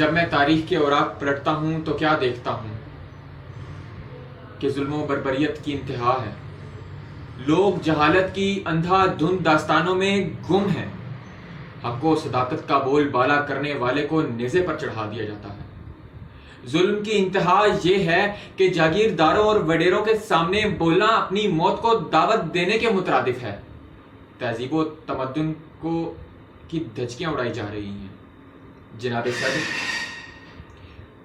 جب میں تاریخ کے اوراق پلٹتا ہوں تو کیا دیکھتا ہوں کہ ظلم و بربریت کی انتہا ہے۔ لوگ جہالت کی اندھا دھند داستانوں میں گم ہیں۔ حق و صداقت کا بول بالا کرنے والے کو نیزے پر چڑھا دیا جاتا ہے۔ ظلم کی انتہا یہ ہے کہ جاگیرداروں اور وڈیروں کے سامنے بولنا اپنی موت کو دعوت دینے کے مترادف ہے۔ تہذیب و تمدن کی دھچکیاں اڑائی جا رہی ہیں۔ جناب صدر،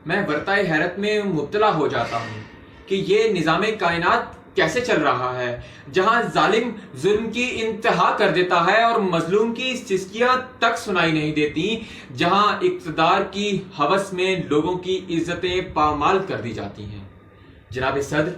میں ورطۂ حیرت میں مبتلا ہو جاتا ہوں کہ یہ نظام کائنات کیسے چل رہا ہے جہاں ظالم ظلم کی انتہا کر دیتا ہے اور مظلوم کی سسکیاں تک سنائی نہیں دیتی، جہاں اقتدار کی ہوس میں لوگوں کی عزتیں پامال کر دی جاتی ہیں۔ جناب صدر،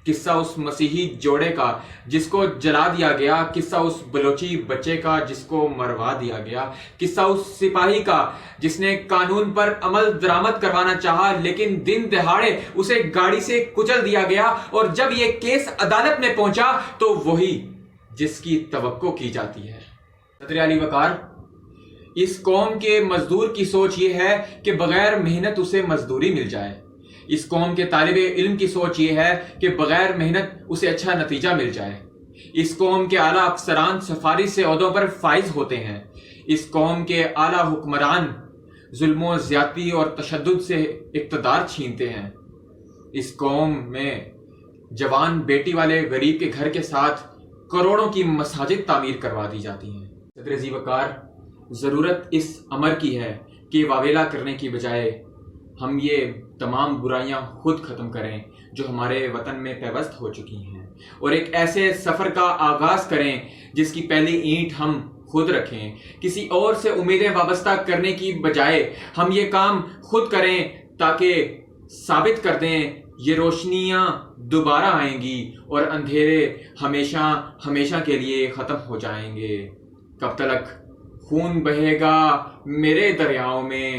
قصہ اس مسیحی جوڑے کا جس کو جلا دیا گیا، قصہ اس بلوچی بچے کا جس کو مروا دیا گیا، قصہ اس سپاہی کا جس نے قانون پر عمل درآمد کروانا چاہا لیکن دن دہاڑے اسے گاڑی سے کچل دیا گیا، اور جب یہ کیس عدالت میں پہنچا تو وہی جس کی توقع کی جاتی ہے۔ صدر علی وقار، اس قوم کے مزدور کی سوچ یہ ہے کہ بغیر محنت اسے مزدوری مل جائے۔ اس قوم کے طالب علم کی سوچ یہ ہے کہ بغیر محنت اسے اچھا نتیجہ مل جائے۔ اس قوم کے اعلیٰ افسران سفارش سے عہدوں پر فائز ہوتے ہیں۔ اس قوم کے اعلیٰ حکمران ظلم و زیادتی اور تشدد سے اقتدار چھینتے ہیں۔ اس قوم میں جوان بیٹی والے غریب کے گھر کے ساتھ کروڑوں کی مساجد تعمیر کروا دی جاتی ہیں۔ صدر ذی وقار، ضرورت اس امر کی ہے کہ واویلا کرنے کی بجائے ہم یہ تمام برائیاں خود ختم کریں جو ہمارے وطن میں پیوست ہو چکی ہیں، اور ایک ایسے سفر کا آغاز کریں جس کی پہلی اینٹ ہم خود رکھیں۔ کسی اور سے امیدیں وابستہ کرنے کی بجائے ہم یہ کام خود کریں تاکہ ثابت کر دیں یہ روشنیاں دوبارہ آئیں گی اور اندھیرے ہمیشہ ہمیشہ کے لیے ختم ہو جائیں گے۔ کب تلک خون بہے گا میرے دریاؤں میں،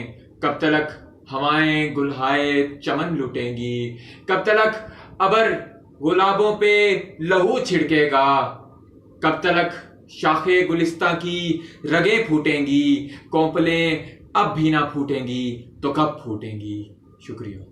کب تلک ہوائیں گلہائے چمن لٹیں گی، کب تلک ابر گلابوں پہ لہو چھڑکے گا، کب تلک شاخے گلستہ کی رگیں پھوٹیں گی، کونپلیں اب بھی نہ پھوٹیں گی تو کب پھوٹیں گی۔ شکریہ۔